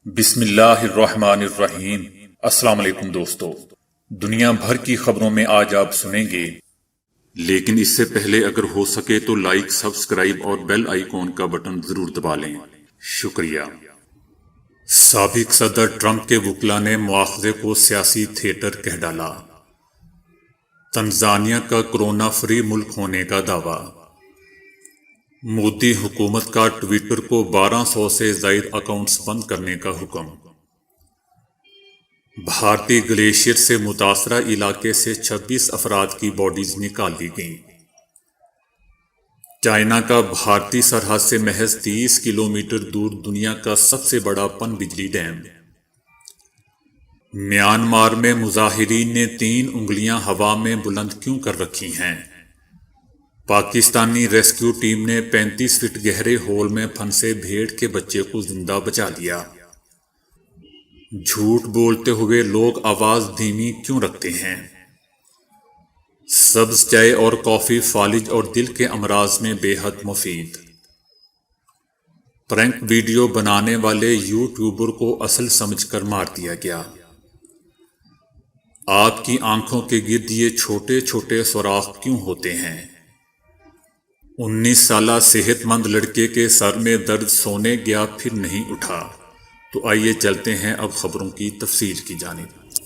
بسم اللہ الرحمن الرحیم۔ السلام علیکم دوستو، دنیا بھر کی خبروں میں آج آپ سنیں گے، لیکن اس سے پہلے اگر ہو سکے تو لائک، سبسکرائب اور بیل آئیکن کا بٹن ضرور دبا لیں۔ شکریہ۔ سابق صدر ٹرمپ کے وکلاء نے مواخذے کو سیاسی تھیٹر کہہ ڈالا۔ تنزانیہ کا کورونا فری ملک ہونے کا دعویٰ۔ مودی حکومت کا ٹویٹر کو 1200 سے زائد اکاؤنٹس بند کرنے کا حکم۔ بھارتی گلیشیئر سے متاثرہ علاقے سے 26 افراد کی باڈیز نکال لی گئیں۔ چائنا کا بھارتی سرحد سے محض 30 کلومیٹر دور دنیا کا سب سے بڑا پن بجلی ڈیم۔ میانمار میں مظاہرین نے 3 انگلیاں ہوا میں بلند کیوں کر رکھی ہیں؟ پاکستانی ریسکیو ٹیم نے 35 فٹ گہرے ہول میں پھنسے بھیڑ کے بچے کو زندہ بچا لیا۔ جھوٹ بولتے ہوئے لوگ آواز دھیمی کیوں رکھتے ہیں؟ سبز چائے اور کافی فالج اور دل کے امراض میں بے حد مفید۔ پرینک ویڈیو بنانے والے یوٹیوبر کو اصل سمجھ کر مار دیا گیا۔ آپ کی آنکھوں کے گرد یہ چھوٹے چھوٹے سوراخ کیوں ہوتے ہیں؟ 19 سالہ صحت مند لڑکے کے سر میں درد سونے گیا پھر نہیں اٹھا۔ تو آئیے چلتے ہیں اب خبروں کی تفصیل کی جانب۔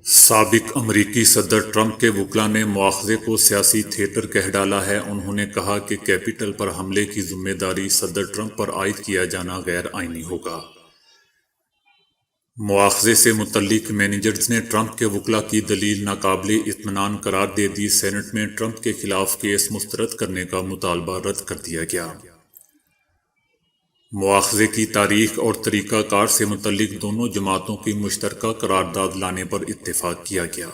سابق امریکی صدر ٹرمپ کے وکلاء نے مواخذے کو سیاسی تھیٹر کہہ ڈالا ہے۔ انہوں نے کہا کہ کیپٹل پر حملے کی ذمہ داری صدر ٹرمپ پر عائد کیا جانا غیر آئینی ہوگا۔ مواخذے سے متعلق مینیجرز نے ٹرمپ کے وکلاء کی دلیل ناقابل اطمینان قرار دے دی۔ سینٹ میں ٹرمپ کے خلاف کیس مسترد کرنے کا مطالبہ رد کر دیا گیا۔ مواخذے کی تاریخ اور طریقہ کار سے متعلق دونوں جماعتوں کی مشترکہ قرارداد لانے پر اتفاق کیا گیا۔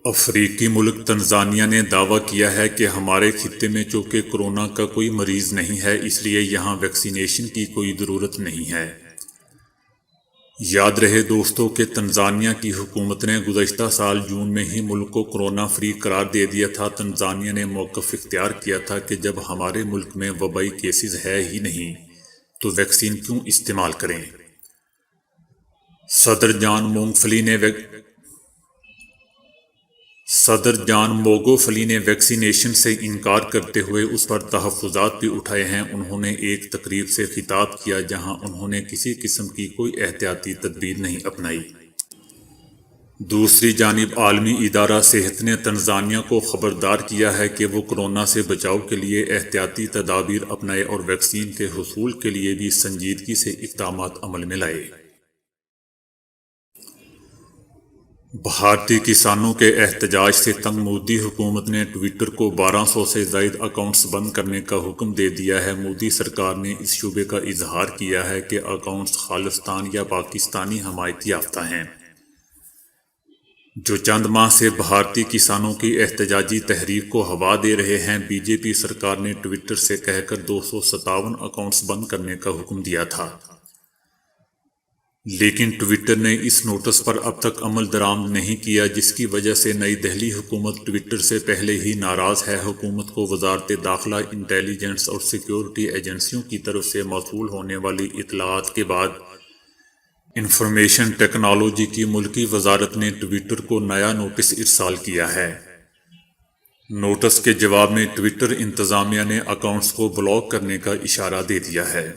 افریقی ملک تنزانیہ نے دعویٰ کیا ہے کہ ہمارے خطے میں چونکہ کورونا کا کوئی مریض نہیں ہے، اس لیے یہاں ویکسینیشن کی کوئی ضرورت نہیں ہے۔ یاد رہے دوستو کہ تنزانیہ کی حکومت نے گزشتہ سال جون میں ہی ملک کو کورونا فری قرار دے دیا تھا۔ تنزانیہ نے موقف اختیار کیا تھا کہ جب ہمارے ملک میں وبائی کیسز ہے ہی نہیں تو ویکسین کیوں استعمال کریں۔ صدر جان موگوفلی نے ویکسینیشن سے انکار کرتے ہوئے اس پر تحفظات بھی اٹھائے ہیں۔ انہوں نے ایک تقریب سے خطاب کیا جہاں انہوں نے کسی قسم کی کوئی احتیاطی تدبیر نہیں اپنائی۔ دوسری جانب عالمی ادارہ صحت نے تنزانیہ کو خبردار کیا ہے کہ وہ کورونا سے بچاؤ کے لیے احتیاطی تدابیر اپنائے اور ویکسین کے حصول کے لیے بھی سنجیدگی سے اقدامات عمل میں لائے۔ بھارتی کسانوں کے احتجاج سے تنگ مودی حکومت نے ٹویٹر کو 1200 سے زائد اکاؤنٹس بند کرنے کا حکم دے دیا ہے۔ مودی سرکار نے اس شبے کا اظہار کیا ہے کہ اکاؤنٹس خالصتان یا پاکستانی حمایت یافتہ ہیں، جو چند ماہ سے بھارتی کسانوں کی احتجاجی تحریک کو ہوا دے رہے ہیں۔ بی جے پی سرکار نے ٹویٹر سے کہہ کر 257 اکاؤنٹس بند کرنے کا حکم دیا تھا، لیکن ٹویٹر نے اس نوٹس پر اب تک عمل درآمد نہیں کیا، جس کی وجہ سے نئی دہلی حکومت ٹویٹر سے پہلے ہی ناراض ہے۔ حکومت کو وزارت داخلہ، انٹیلیجنس اور سیکیورٹی ایجنسیوں کی طرف سے موصول ہونے والی اطلاعات کے بعد انفارمیشن ٹیکنالوجی کی ملکی وزارت نے ٹویٹر کو نیا نوٹس ارسال کیا ہے۔ نوٹس کے جواب میں ٹویٹر انتظامیہ نے اکاؤنٹس کو بلاک کرنے کا اشارہ دے دیا ہے۔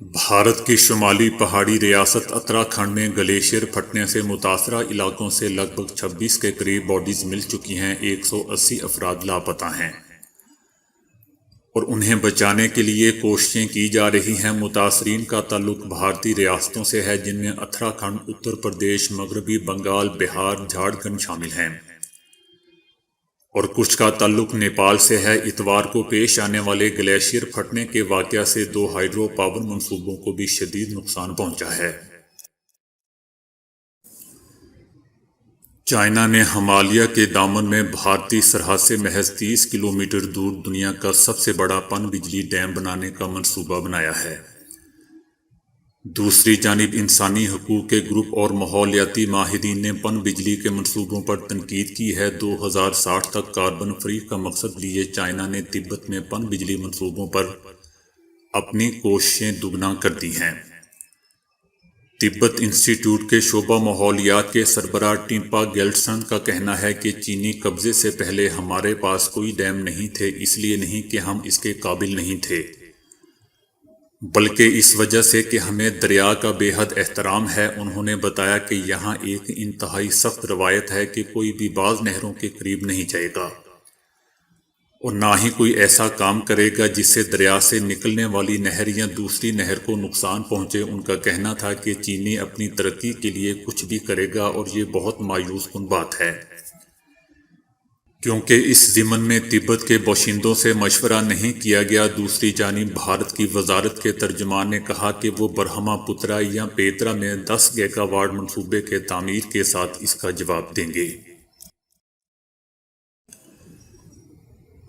بھارت کی شمالی پہاڑی ریاست اتراکھنڈ میں گلیشیئر پھٹنے سے متاثرہ علاقوں سے لگ بھگ 26 کے قریب باڈیز مل چکی ہیں۔ 180 افراد لاپتہ ہیں اور انہیں بچانے کے لیے کوششیں کی جا رہی ہیں۔ متاثرین کا تعلق بھارتی ریاستوں سے ہے، جن میں اتراکھنڈ، اتر پردیش، مغربی بنگال، بہار، جھارکھنڈ شامل ہیں، اور کچھ کا تعلق نیپال سے ہے۔ اتوار کو پیش آنے والے گلیشیئر پھٹنے کے واقعہ سے 2 ہائیڈرو پاور منصوبوں کو بھی شدید نقصان پہنچا ہے۔ چائنا نے ہمالیہ کے دامن میں بھارتی سرحد سے محض 30 کلومیٹر دور دنیا کا سب سے بڑا پن بجلی ڈیم بنانے کا منصوبہ بنایا ہے۔ دوسری جانب انسانی حقوق کے گروپ اور ماحولیاتی ماہرین نے پن بجلی کے منصوبوں پر تنقید کی ہے۔ 2060 تک کاربن فری کا مقصد لیے چائنا نے تبت میں پن بجلی منصوبوں پر اپنی کوششیں دگنا کر دی ہیں۔ تبت انسٹی ٹیوٹ کے شعبہ ماحولیات کے سربراہ ٹیمپا گیلٹسن کا کہنا ہے کہ چینی قبضے سے پہلے ہمارے پاس کوئی ڈیم نہیں تھے، اس لیے نہیں کہ ہم اس کے قابل نہیں تھے، بلکہ اس وجہ سے کہ ہمیں دریا کا بے حد احترام ہے۔ انہوں نے بتایا کہ یہاں ایک انتہائی سخت روایت ہے کہ کوئی بھی بعض نہروں کے قریب نہیں جائے گا اور نہ ہی کوئی ایسا کام کرے گا جس سے دریا سے نکلنے والی نہر یا دوسری نہر کو نقصان پہنچے۔ ان کا کہنا تھا کہ چینی اپنی ترقی کے لیے کچھ بھی کرے گا اور یہ بہت مایوس کن بات ہے، کیونکہ اس ضمن میں تبت کے باشندوں سے مشورہ نہیں کیا گیا۔ دوسری جانب بھارت کی وزارت کے ترجمان نے کہا کہ وہ برہما پترا یا پیترا میں 10 گیگا واٹ منصوبے کے تعمیر کے ساتھ اس کا جواب دیں گے۔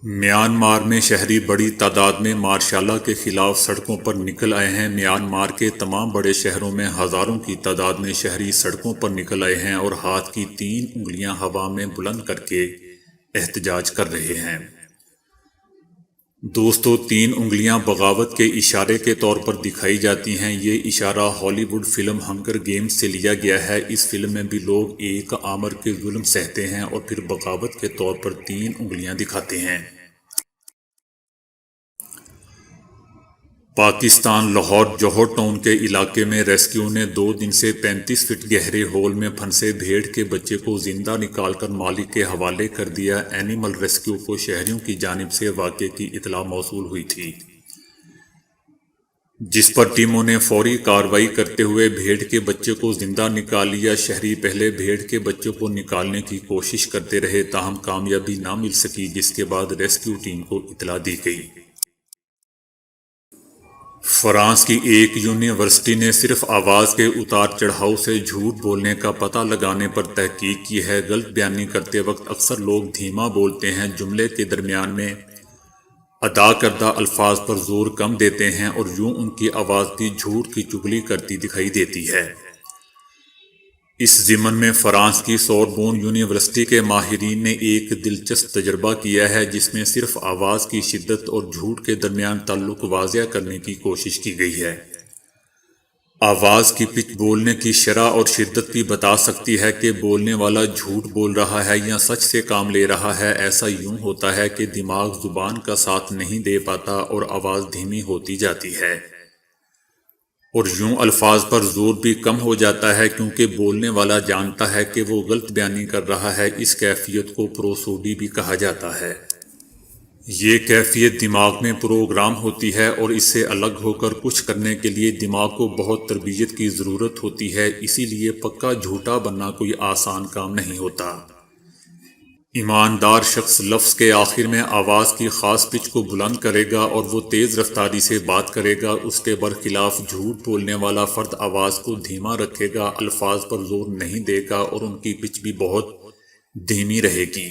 میانمار میں شہری بڑی تعداد میں مارشالہ کے خلاف سڑکوں پر نکل آئے ہیں۔ میانمار کے تمام بڑے شہروں میں ہزاروں کی تعداد میں شہری سڑکوں پر نکل آئے ہیں اور ہاتھ کی 3 انگلیاں ہوا میں بلند کر کے احتجاج کر رہے ہیں۔ دوستو، 3 انگلیاں بغاوت کے اشارے کے طور پر دکھائی جاتی ہیں۔ یہ اشارہ ہالی ووڈ فلم ہنگر گیمز سے لیا گیا ہے۔ اس فلم میں بھی لوگ ایک آمر کے ظلم سہتے ہیں اور پھر بغاوت کے طور پر 3 انگلیاں دکھاتے ہیں۔ پاکستان لاہور جوہر ٹاؤن کے علاقے میں ریسکیو نے 2 دن سے 35 فٹ گہرے ہول میں پھنسے بھیڑ کے بچے کو زندہ نکال کر مالک کے حوالے کر دیا۔ اینیمل ریسکیو کو شہریوں کی جانب سے واقعے کی اطلاع موصول ہوئی تھی، جس پر ٹیموں نے فوری کارروائی کرتے ہوئے بھیڑ کے بچے کو زندہ نکال لیا۔ شہری پہلے بھیڑ کے بچے کو نکالنے کی کوشش کرتے رہے، تاہم کامیابی نہ مل سکی، جس کے بعد ریسکیو ٹیم کو اطلاع دی گئی۔ فرانس کی ایک یونیورسٹی نے صرف آواز کے اتار چڑھاؤ سے جھوٹ بولنے کا پتہ لگانے پر تحقیق کی ہے۔ غلط بیانی کرتے وقت اکثر لوگ دھیما بولتے ہیں، جملے کے درمیان میں ادا کردہ الفاظ پر زور کم دیتے ہیں اور یوں ان کی آواز بھی جھوٹ کی چغلی کرتی دکھائی دیتی ہے۔ اس ضمن میں فرانس کی سوربون یونیورسٹی کے ماہرین نے ایک دلچسپ تجربہ کیا ہے، جس میں صرف آواز کی شدت اور جھوٹ کے درمیان تعلق واضح کرنے کی کوشش کی گئی ہے۔ آواز کی پچ بولنے کی شرح اور شدت بھی بتا سکتی ہے کہ بولنے والا جھوٹ بول رہا ہے یا سچ سے کام لے رہا ہے۔ ایسا یوں ہوتا ہے کہ دماغ زبان کا ساتھ نہیں دے پاتا اور آواز دھیمی ہوتی جاتی ہے، اور یوں الفاظ پر زور بھی کم ہو جاتا ہے کیونکہ بولنے والا جانتا ہے کہ وہ غلط بیانی کر رہا ہے۔ اس کیفیت کو پروسوڈی بھی کہا جاتا ہے۔ یہ کیفیت دماغ میں پروگرام ہوتی ہے اور اس سے الگ ہو کر کچھ کرنے کے لیے دماغ کو بہت تربیت کی ضرورت ہوتی ہے، اسی لیے پکا جھوٹا بننا کوئی آسان کام نہیں ہوتا۔ ایماندار شخص لفظ کے آخر میں آواز کی خاص پچ کو بلند کرے گا اور وہ تیز رفتاری سے بات کرے گا۔ اس کے برخلاف جھوٹ بولنے والا فرد آواز کو دھیما رکھے گا، الفاظ پر زور نہیں دے گا اور ان کی پچ بھی بہت دھیمی رہے گی۔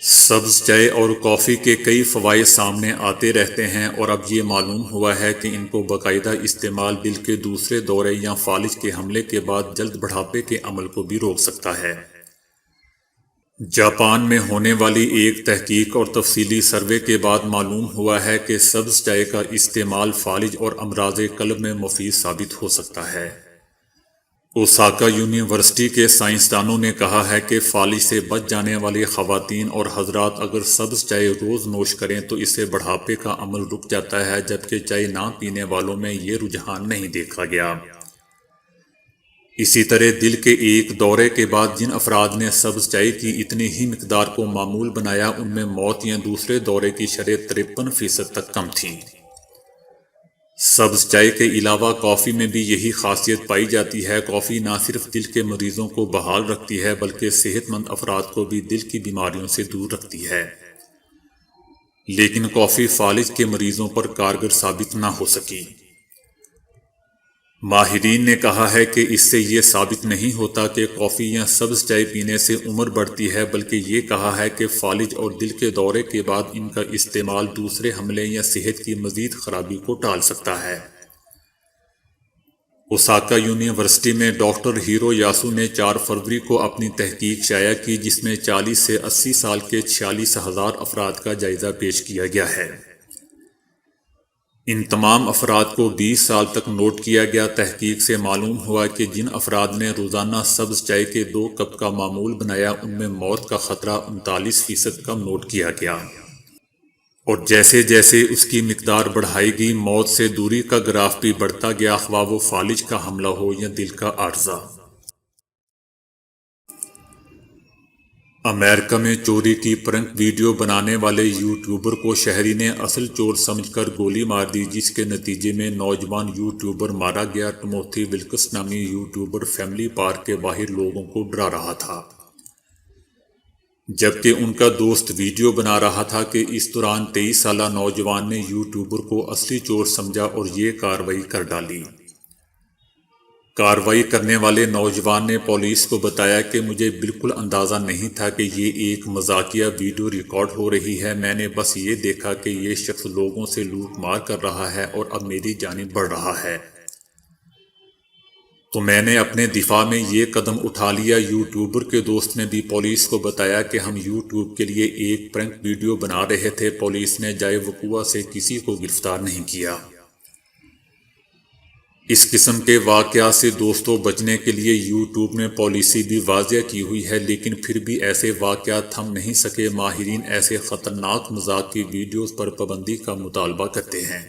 سبز چائے اور کافی کے کئی فوائد سامنے آتے رہتے ہیں اور اب یہ معلوم ہوا ہے کہ ان کو باقاعدہ استعمال دل کے دوسرے دورے یا فالج کے حملے کے بعد جلد بڑھاپے کے عمل کو بھی روک سکتا ہے۔ جاپان میں ہونے والی ایک تحقیق اور تفصیلی سروے کے بعد معلوم ہوا ہے کہ سبز چائے کا استعمال فالج اور امراض قلب میں مفید ثابت ہو سکتا ہے۔ اوساکا یونیورسٹی کے سائنسدانوں نے کہا ہے کہ فالج سے بچ جانے والی خواتین اور حضرات اگر سبز چائے روز نوش کریں تو اس سے بڑھاپے کا عمل رک جاتا ہے، جبکہ چائے نہ پینے والوں میں یہ رجحان نہیں دیکھا گیا۔ اسی طرح دل کے ایک دورے کے بعد جن افراد نے سبز چائے کی اتنی ہی مقدار کو معمول بنایا، ان میں موت یا دوسرے دورے کی شرح 53% تک کم تھی۔ سبز چائے کے علاوہ کافی میں بھی یہی خاصیت پائی جاتی ہے۔ کافی نہ صرف دل کے مریضوں کو بحال رکھتی ہے بلکہ صحت مند افراد کو بھی دل کی بیماریوں سے دور رکھتی ہے، لیکن کافی فالج کے مریضوں پر کارگر ثابت نہ ہو سکی۔ ماہرین نے کہا ہے کہ اس سے یہ ثابت نہیں ہوتا کہ کافی یا سبز چائے پینے سے عمر بڑھتی ہے، بلکہ یہ کہا ہے کہ فالج اور دل کے دورے کے بعد ان کا استعمال دوسرے حملے یا صحت کی مزید خرابی کو ٹال سکتا ہے۔ اوساکا یونیورسٹی میں ڈاکٹر ہیرو یاسو نے 4 فروری کو اپنی تحقیق شائع کی، جس میں 40 سے 80 سال کے 46,000 افراد کا جائزہ پیش کیا گیا ہے۔ ان تمام افراد کو 20 سال تک نوٹ کیا گیا۔ تحقیق سے معلوم ہوا کہ جن افراد نے روزانہ سبز چائے کے 2 کپ کا معمول بنایا، ان میں موت کا خطرہ 39% کم نوٹ کیا گیا، اور جیسے جیسے اس کی مقدار بڑھائی گئی، موت سے دوری کا گراف بھی بڑھتا گیا، خواہ وہ فالج کا حملہ ہو یا دل کا عارضہ۔ امریکہ میں چوری کی پرنک ویڈیو بنانے والے یوٹیوبر کو شہری نے اصل چور سمجھ کر گولی مار دی، جس کے نتیجے میں نوجوان یوٹیوبر مارا گیا۔ ٹموتھی ولکس نامی یوٹیوبر فیملی پارک کے باہر لوگوں کو ڈرا رہا تھا، جبکہ ان کا دوست ویڈیو بنا رہا تھا کہ اس دوران 23 سالہ نوجوان نے یوٹیوبر کو اصلی چور سمجھا اور یہ کارروائی کر ڈالی۔ کارروائی کرنے والے نوجوان نے پولیس کو بتایا کہ مجھے بالکل اندازہ نہیں تھا کہ یہ ایک مذاقیہ ویڈیو ریکارڈ ہو رہی ہے، میں نے بس یہ دیکھا کہ یہ شخص لوگوں سے لوٹ مار کر رہا ہے اور اب میری جانب بڑھ رہا ہے، تو میں نے اپنے دفاع میں یہ قدم اٹھا لیا۔ یوٹیوبر کے دوست نے بھی پولیس کو بتایا کہ ہم یوٹیوب کے لیے ایک پرنک ویڈیو بنا رہے تھے۔ پولیس نے جائے وقوع سے کسی کو گرفتار نہیں کیا۔ اس قسم کے واقعات سے دوستوں بچنے کے لیے یوٹیوب نے پالیسی بھی واضح کی ہوئی ہے، لیکن پھر بھی ایسے واقعات تھم نہیں سکے۔ ماہرین ایسے خطرناک مذاق کی ویڈیوز پر پابندی کا مطالبہ کرتے ہیں۔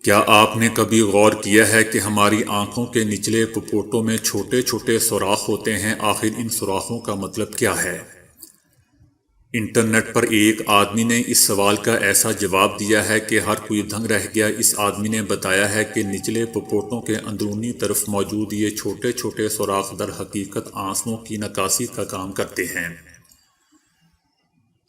کیا آپ نے کبھی غور کیا ہے کہ ہماری آنکھوں کے نچلے پپوٹوں میں چھوٹے چھوٹے سوراخ ہوتے ہیں؟ آخر ان سوراخوں کا مطلب کیا ہے؟ انٹرنیٹ پر ایک آدمی نے اس سوال کا ایسا جواب دیا ہے کہ ہر کوئی دنگ رہ گیا۔ اس آدمی نے بتایا ہے کہ نچلے پپوٹوں کے اندرونی طرف موجود یہ چھوٹے چھوٹے سوراخ در حقیقت آنسوؤں کی نکاسی کا کام کرتے ہیں۔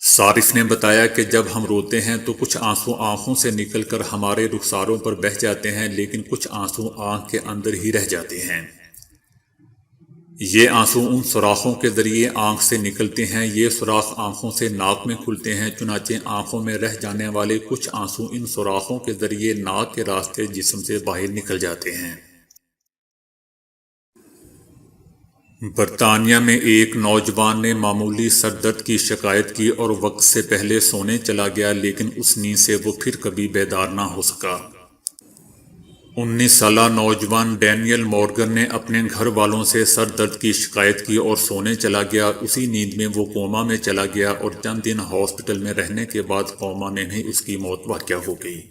صارف نے بتایا کہ جب ہم روتے ہیں تو کچھ آنسو آنکھوں سے نکل کر ہمارے رخساروں پر بہہ جاتے ہیں، لیکن کچھ آنسو آنکھ کے اندر ہی رہ جاتے ہیں۔ یہ آنسو ان سوراخوں کے ذریعے آنکھ سے نکلتے ہیں۔ یہ سوراخ آنکھوں سے ناک میں کھلتے ہیں، چنانچہ آنکھوں میں رہ جانے والے کچھ آنسو ان سوراخوں کے ذریعے ناک کے راستے جسم سے باہر نکل جاتے ہیں۔ برطانیہ میں ایک نوجوان نے معمولی سر درد کی شکایت کی اور وقت سے پہلے سونے چلا گیا، لیکن اس نیند سے وہ پھر کبھی بیدار نہ ہو سکا۔ 19 سالہ نوجوان ڈینیل مورگن نے اپنے گھر والوں سے سر درد کی شکایت کی اور سونے چلا گیا۔ اسی نیند میں وہ کوما میں چلا گیا اور چند دن ہاسپٹل میں رہنے کے بعد کوما میں ہی اس کی موت واقع ہو گئی۔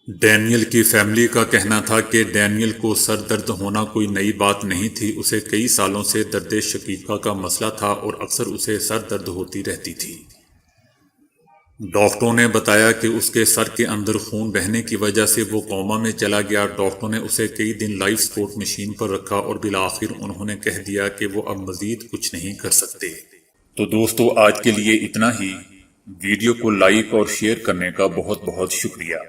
ڈینیل کی فیملی کا کہنا تھا کہ ڈینیل کو سر درد ہونا کوئی نئی بات نہیں تھی، اسے کئی سالوں سے درد شقیقہ کا مسئلہ تھا اور اکثر اسے سر درد ہوتی رہتی تھی۔ ڈاکٹروں نے بتایا کہ اس کے سر کے اندر خون بہنے کی وجہ سے وہ کوما میں چلا گیا۔ ڈاکٹروں نے اسے کئی دن لائف سپورٹ مشین پر رکھا اور بالآخر انہوں نے کہہ دیا کہ وہ اب مزید کچھ نہیں کر سکتے۔ تو دوستو آج کے لیے اتنا ہی۔ ویڈیو کو لائک اور شیئر کرنے کا بہت بہت شکریہ۔